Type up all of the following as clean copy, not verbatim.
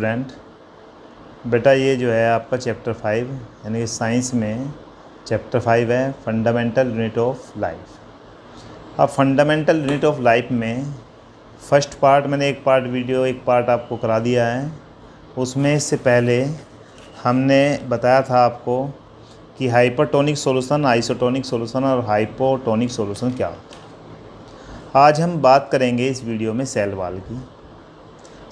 Student, बेटा ये जो है आपका चैप्टर 5 यानी कि साइंस में चैप्टर 5 है फंडामेंटल यूनिट ऑफ लाइफ। अब फंडामेंटल यूनिट ऑफ लाइफ में फ़र्स्ट पार्ट मैंने एक पार्ट आपको करा दिया है। उसमें से पहले हमने बताया था आपको कि हाइपरटोनिक सॉल्यूशन, आइसोटोनिक सॉल्यूशन और हाइपोटोनिक सॉल्यूशन क्या होता है। आज हम बात करेंगे इस वीडियो में सेल वॉल की।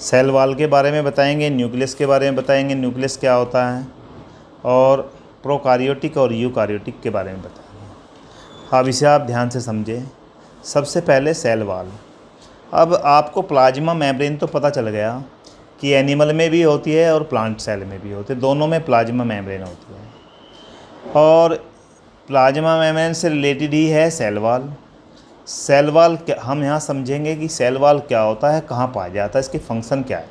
सेल वॉल के बारे में बताएंगे, न्यूक्लियस के बारे में बताएंगे, न्यूक्लियस क्या होता है, और प्रोकारियोटिक और यूकारियोटिक के बारे में बताएंगे। अब इसे आप ध्यान से समझें। सबसे पहले सेल वॉल। अब आपको प्लाज्मा मेम्ब्रेन तो पता चल गया कि एनिमल में भी होती है और प्लांट सेल में भी होती है, दोनों में प्लाज्मा मेम्ब्रेन होती है। और प्लाज्मा मेम्ब्रेन से रिलेटेड ही है सेल वॉल। सेल वॉल क्या, हम यहाँ समझेंगे कि सेल वॉल क्या होता है, कहाँ पाया जाता है, इसकी फंक्शन क्या है।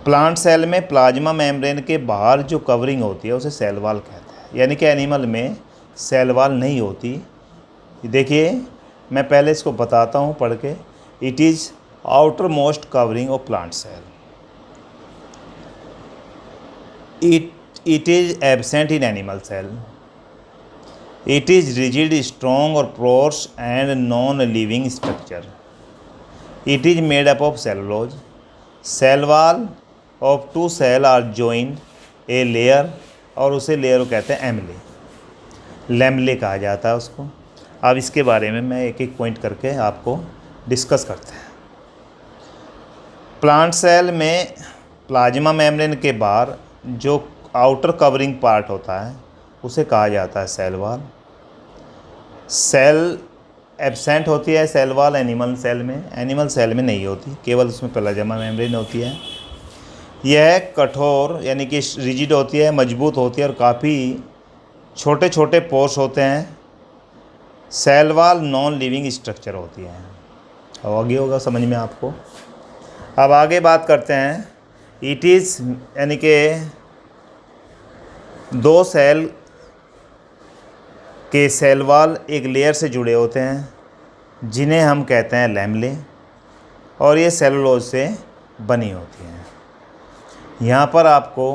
प्लांट सेल में प्लाज्मा मेम्ब्रेन के बाहर जो कवरिंग होती है उसे सेल वॉल कहते हैं, यानी कि एनिमल में सेल वॉल नहीं होती। देखिए मैं पहले इसको बताता हूँ पढ़ के। It is outermost covering of plant cell. It is absent in animal cell. It is rigid, strong or porous and non-living structure. It is made up of cellulose. Cell wall of two cells are joined a layer और उसे layer को कहते हैं एमले, लैमले कहा जाता है उसको। अब इसके बारे में मैं एक एक पॉइंट करके आपको डिस्कस करते हैं। प्लांट सेल में प्लाज्मा मेम्ब्रेन के बाहर जो आउटर कवरिंग पार्ट होता है उसे कहा जाता है सेल वॉल। सेल एब्सेंट होती है सेल वॉल एनिमल सेल में नहीं होती, केवल उसमें प्लाज्मा मेम्ब्रेन होती है। यह कठोर यानी कि रिजिड होती है, मजबूत होती है और काफ़ी छोटे छोटे पोर्स होते हैं। Cell wall non living structure होती है। अब आगे होगा समझ में आपको। अब आगे बात करते हैं। इट इज़ यानी कि दो सेल के सेल वॉल एक लेयर से जुड़े होते हैं जिन्हें हम कहते हैं लैमले, और ये सेलुलोज से बनी होती हैं। यहाँ पर आपको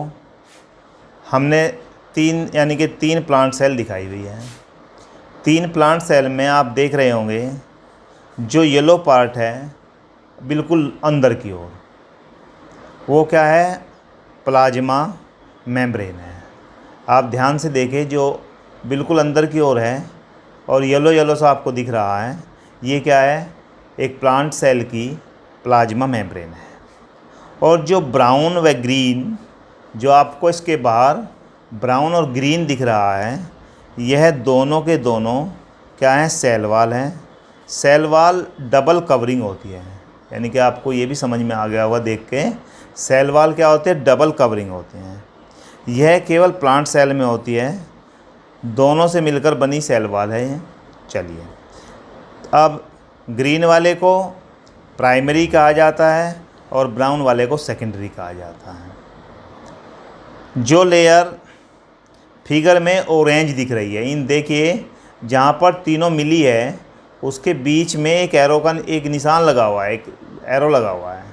हमने तीन प्लांट सेल दिखाई हुई है। तीन प्लांट सेल में आप देख रहे होंगे जो येलो पार्ट है बिल्कुल अंदर की ओर, वो क्या है, प्लाज्मा मेम्ब्रेन है। आप ध्यान से देखें, जो बिल्कुल अंदर की ओर है और येलो सा आपको दिख रहा है, ये क्या है, एक प्लांट सेल की प्लाज्मा मेम्ब्रेन है। और जो ब्राउन व ग्रीन, जो आपको इसके बाहर ब्राउन और ग्रीन दिख रहा है, यह दोनों के दोनों क्या हैं, सेल वॉल हैं। सेल वॉल डबल कवरिंग होती है, यानी कि आपको ये भी समझ में आ गया होगा देख के। सेल वॉल क्या होते हैं, डबल कवरिंग होते हैं। यह केवल प्लांट सेल में होती है, दोनों से मिलकर बनी सेल वॉल है ये। चलिए, अब ग्रीन वाले को प्राइमरी कहा जाता है और ब्राउन वाले को सेकेंडरी कहा जाता है। जो लेयर फिगर में ऑरेंज दिख रही है, इन देखिए जहाँ पर तीनों मिली है उसके बीच में एक एरो का एक निशान लगा हुआ है, एक एरो लगा हुआ है,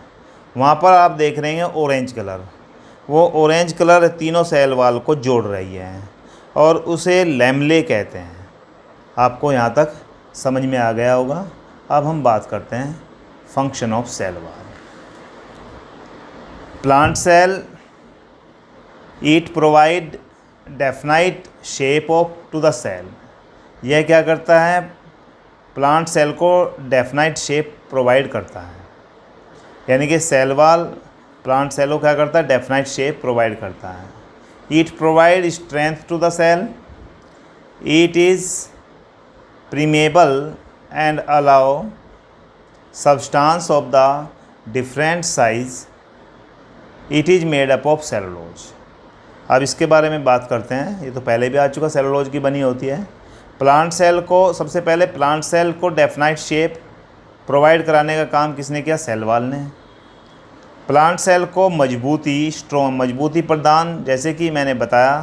वहाँ पर आप देख रहे हैं ऑरेंज कलर। वो ऑरेंज कलर तीनों सेल वॉल को जोड़ रही है और उसे लैमले कहते हैं। आपको यहाँ तक समझ में आ गया होगा। अब हम बात करते हैं function of cell wall. Plant cell it provide definite shape of to the cell. यह क्या करता है, प्लांट सेल को डेफिनाइट शेप प्रोवाइड करता है, यानी कि सेल वॉल प्लांट सेल को क्या करता है, डेफिनाइट शेप प्रोवाइड करता है। It provides strength to the cell. It is permeable and allow substance of the different size. It is made up of cellulose. अब इसके बारे में बात करते हैं। ये तो पहले भी आ चुका, सेलुलोज की बनी होती है। प्लांट सेल को सबसे पहले प्लांट सेल को डेफिनाइट शेप प्रोवाइड कराने का काम किसने किया, सेल वॉल ने। प्लांट सेल को मजबूती प्रदान, जैसे कि मैंने बताया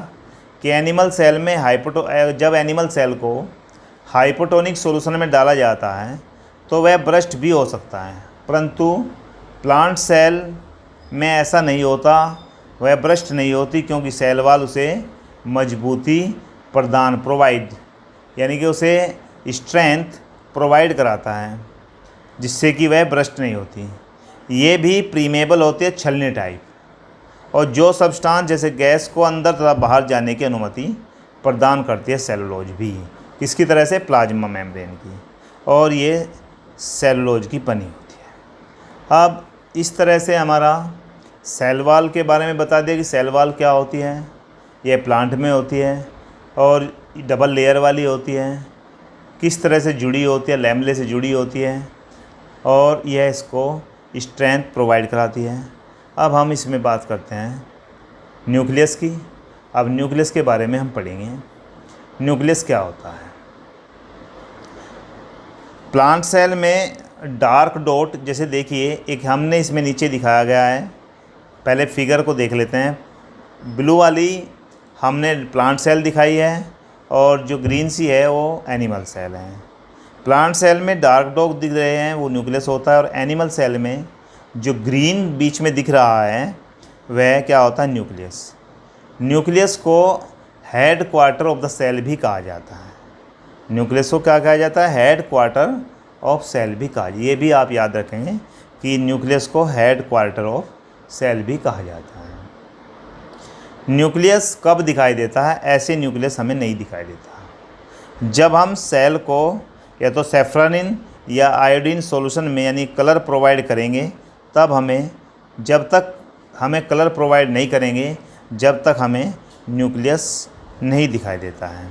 कि एनिमल सेल में जब एनिमल सेल को हाइपोटोनिक सॉल्यूशन में डाला जाता है तो वह ब्रस्ट भी हो सकता है, परंतु प्लांट सेल में ऐसा नहीं होता, वह भ्रष्ट नहीं होती, क्योंकि सेल वॉल उसे मजबूती प्रोवाइड यानी कि उसे स्ट्रेंथ प्रोवाइड कराता है, जिससे कि वह भ्रष्ट नहीं होती। ये भी प्रीमेबल होती है, छलनी टाइप, और जो सब्सटेंस जैसे गैस को अंदर तथा बाहर जाने की अनुमति प्रदान करती है सेलुलोज भी। किसकी तरह से? प्लाज्मा मेम्ब्रेन की, और ये सेलुलोज की बनी होती है। अब इस तरह से हमारा सेल वॉल के बारे में बता दिया कि सेल वॉल क्या होती है। यह प्लांट में होती है और डबल लेयर वाली होती है, किस तरह से जुड़ी होती है, लैमेले से जुड़ी होती है, और यह इसको स्ट्रेंथ प्रोवाइड कराती है। अब हम इसमें बात करते हैं न्यूक्लियस की। अब न्यूक्लियस के बारे में हम पढ़ेंगे। न्यूक्लियस क्या होता है? प्लांट सेल में डार्क डॉट, जैसे देखिए एक हमने इसमें नीचे दिखाया गया है, पहले फिगर को देख लेते हैं। ब्लू वाली हमने प्लांट सेल दिखाई है, और जो ग्रीन सी है वो एनिमल सेल है। प्लांट सेल में डार्क डॉट दिख रहे हैं वो न्यूक्लियस होता है, और एनिमल सेल में जो ग्रीन बीच में दिख रहा है वह क्या होता है? न्यूक्लियस। न्यूक्लियस को head quarter of the cell भी कहा जाता है। न्यूक्लियस को क्या कहा जाता है? हेड क्वार्टर ऑफ सेल भी कहा। ये भी आप याद रखेंगे कि न्यूक्लियस को हेड क्वार्टर ऑफ सेल भी कहा जाता है। न्यूक्लियस कब दिखाई देता है? ऐसे न्यूक्लियस हमें नहीं दिखाई देता जब हम सेल को या तो सेफ्रानिन या आयोडीन सॉल्यूशन में यानी कलर प्रोवाइड करेंगे, तब हमें, जब तक हमें कलर प्रोवाइड नहीं करेंगे जब तक हमें न्यूक्लियस नहीं दिखाई देता है।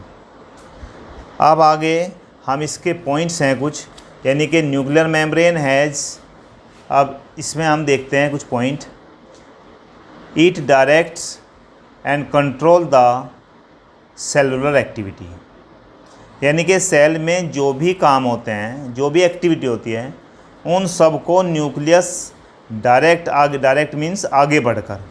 अब आगे हम इसके पॉइंट्स हैं कुछ, यानी कि न्यूक्लियर मेम्ब्रेन हैज़, अब इसमें हम देखते हैं कुछ point. It directs and control the cellular activity, यानी कि सेल में जो भी काम होते हैं, जो भी एक्टिविटी होती है, उन सब को न्यूक्लियस डायरेक्ट मीन्स आगे बढ़कर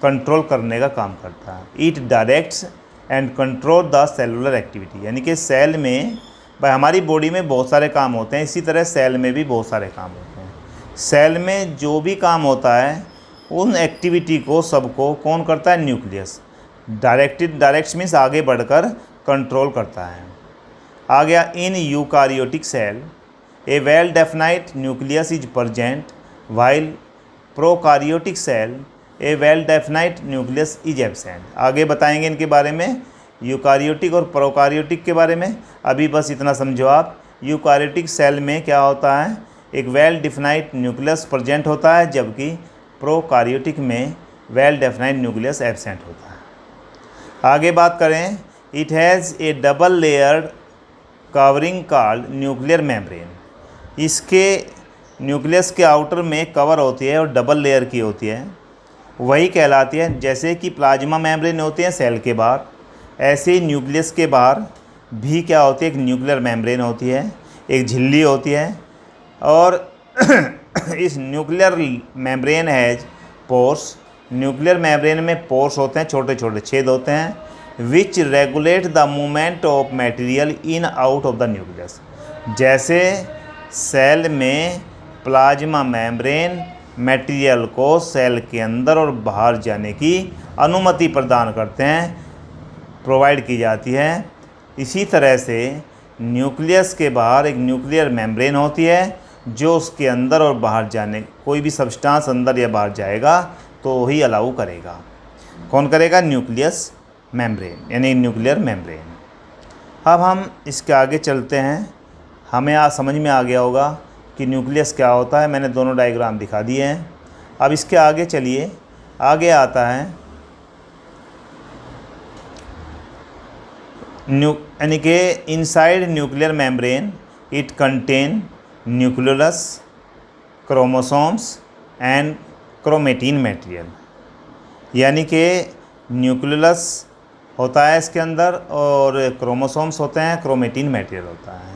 कंट्रोल करने का काम करता है। It directs and control the cellular activity, यानी कि सेल में, भाई हमारी बॉडी में बहुत सारे काम होते हैं, इसी तरह सेल में भी बहुत सारे काम होते हैं। सेल में जो भी काम होता है उन एक्टिविटी को सबको कौन करता है? न्यूक्लियस। डायरेक्ट मीन्स आगे बढ़कर कंट्रोल करता है। आ गया in eukaryotic cell a well definite nucleus is present, while prokaryotic cell a well definite nucleus is absent. आगे बताएंगे इनके बारे में, यूकारियोटिक और प्रोकारियोटिक के बारे में। अभी बस इतना समझो आप, यूकारियोटिक सेल में क्या होता है? एक वेल डिफाइंड न्यूक्लियस प्रेजेंट होता है, जबकि प्रोकारियोटिक में वेल डेफिनाइड न्यूक्लियस एब्सेंट होता है। आगे बात करें, it has A double layered covering called nuclear membrane. इसके न्यूक्लियस के आउटर में कवर होती है और डबल लेयर की होती है, वही कहलाती है। जैसे कि प्लाज्मा मेम्ब्रेन होती है सेल के बाहर, ऐसे ही न्यूक्लियस के बाहर भी क्या होती है? एक न्यूक्लियर मेम्ब्रेन होती है, एक झिल्ली होती है, और इस nuclear membrane has pores. Nuclear membrane में पोर्स होते हैं, छोटे छोटे छेद होते हैं, विच regulate the movement of material in out of the nucleus. जैसे सेल में प्लाज्मा मेम्ब्रेन मटेरियल को सेल के अंदर और बाहर जाने की अनुमति प्रदान करते हैं, प्रोवाइड की जाती है, इसी तरह से न्यूक्लियस के बाहर एक न्यूक्लियर मेम्ब्रेन होती है जो उसके अंदर और बाहर जाने, कोई भी सब्सटेंस अंदर या बाहर जाएगा तो ही अलाउ करेगा। कौन करेगा? न्यूक्लियस मेम्ब्रेन, यानी न्यूक्लियर मेम्ब्रेन। अब हम इसके आगे चलते हैं। हमें आज समझ में आ गया होगा कि न्यूक्लियस क्या होता है, मैंने दोनों डायग्राम दिखा दिए हैं। अब इसके आगे चलिए, आगे आता है यानी कि inside nuclear membrane it contain nucleus, chromosomes and chromatin material. यानी कि न्यूक्लियस होता है इसके अंदर और क्रोमोसोम्स होते हैं, क्रोमेटिन मटेरियल होता है।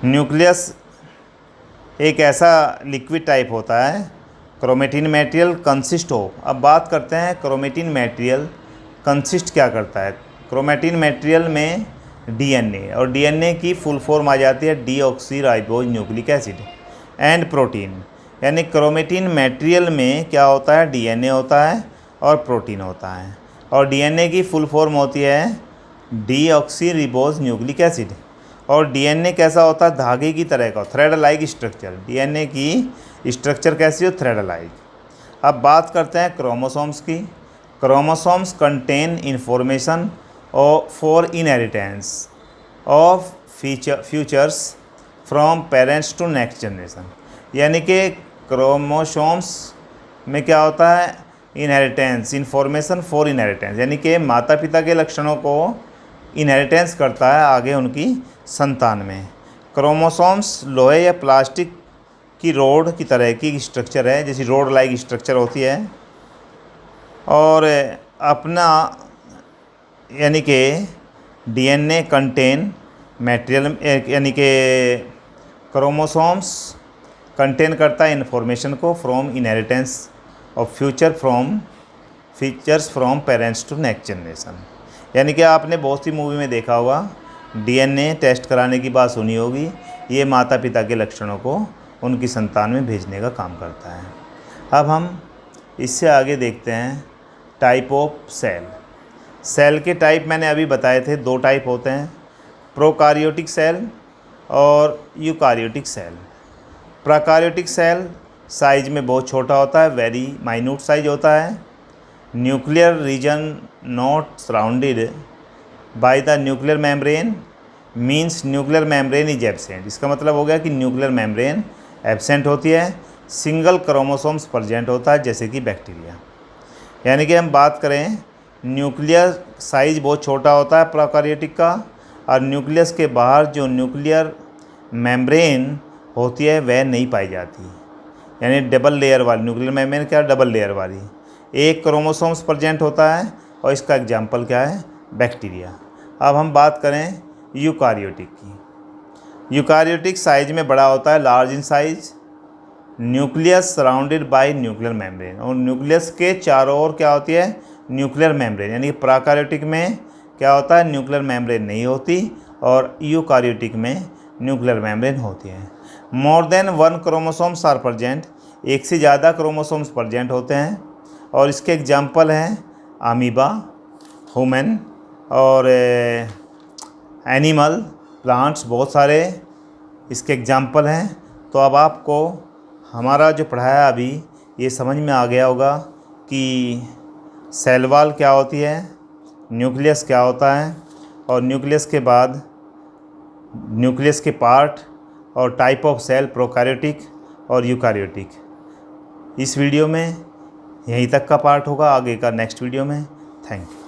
न्यूक्लियस एक ऐसा लिक्विड टाइप होता है। क्रोमेटिन मटेरियल कंसिस्ट ऑफ, अब बात करते हैं क्रोमेटिन मटेरियल कंसिस्ट क्या करता है। क्रोमेटिन मटेरियल में डीएनए, और डीएनए की फुल फॉर्म आ जाती है deoxy ribose nucleic acid, and protein. यानी क्रोमेटिन मटेरियल में क्या होता है, डीएनए होता है और प्रोटीन होता है। और डीएनए की फुल फॉर्म होती है डीऑक्सी रिबोज न्यूक्लिक एसिड। और डीएनए कैसा होता है, धागे की तरह का, थ्रेड लाइक स्ट्रक्चर। डीएनए की स्ट्रक्चर कैसी हो, थ्रेड लाइक। अब बात करते हैं क्रोमोसोम्स की। Chromosomes contain information for inheritance of features from parents to next generation. यानी कि क्रोमोसोम्स में क्या होता है, इनहेरिटेंस, इंफॉर्मेशन फॉर इनहेरिटेंस, यानी कि माता पिता के लक्षणों को इनहेरिटेंस करता है आगे उनकी संतान में। क्रोमोसोम्स लोहे या प्लास्टिक की रोड की तरह की स्ट्रक्चर है, जैसी रोड लाइक स्ट्रक्चर होती है। और अपना यानी कि डीएनए कंटेन मटेरियल, यानी कि क्रोमोसोम्स कंटेन करता है इन्फॉर्मेशन को from inheritance of features from parents to next generation. यानी कि आपने बहुत सी मूवी में देखा होगा, डीएनए टेस्ट कराने की बात सुनी होगी। ये माता पिता के लक्षणों को उनकी संतान में भेजने का काम करता है। अब हम इससे आगे देखते हैं टाइप ऑफ सेल। सेल के टाइप मैंने अभी बताए थे, 2 टाइप होते हैं, प्रोकार्योटिक सेल और eukaryotic cell. Prokaryotic cell size में बहुत छोटा होता है, वेरी माइन्यूट साइज होता है। Nuclear region not surrounded by the nuclear membrane means nuclear membrane is absent. इसका मतलब हो गया कि न्यूक्लियर मेम्ब्रेन एब्सेंट होती है। सिंगल क्रोमोसोम्स प्रेजेंट होता है, जैसे कि बैक्टीरिया। यानी कि हम बात करें, न्यूक्लियर साइज बहुत छोटा होता है प्रोकार्योटिक का, और न्यूक्लियस के बाहर जो न्यूक्लियर मेम्ब्रेन होती है वह नहीं पाई जाती। यानी डबल लेयर वाली न्यूक्लियर मेम्ब्रेन, क्या डबल लेयर वाली, एक क्रोमोसोम्स प्रेजेंट होता है, और इसका एग्जाम्पल क्या है, बैक्टीरिया। अब हम बात करें यूकार्योटिक की। यूकार्योटिक साइज में बड़ा होता है, large in size, nucleus surrounded by nuclear membrane, और न्यूक्लियस के चारों ओर क्या होती है, न्यूक्लियर मेम्ब्रेन। यानी कि प्रोकार्योटिक में क्या होता है, न्यूक्लियर मेम्ब्रेन नहीं होती, और यूकार्योटिक में न्यूक्लियर मेम्ब्रेन होती है। More than 1 chromosomes are present, एक से ज़्यादा क्रोमोसोम्स प्रेजेंट होते हैं, और इसके एग्जाम्पल हैं अमीबा, ह्यूमन और एनिमल, प्लांट्स, बहुत सारे इसके एग्जाम्पल हैं। तो अब आपको हमारा जो पढ़ाया अभी ये समझ में आ गया होगा कि सेल वॉल क्या होती है, न्यूक्लियस क्या होता है, और न्यूक्लियस के बाद न्यूक्लियस के पार्ट और टाइप ऑफ सेल, प्रोकार्योटिक और यूकार्योटिक। इस वीडियो में यहीं तक का पार्ट होगा, आगे का नेक्स्ट वीडियो में। Thank you.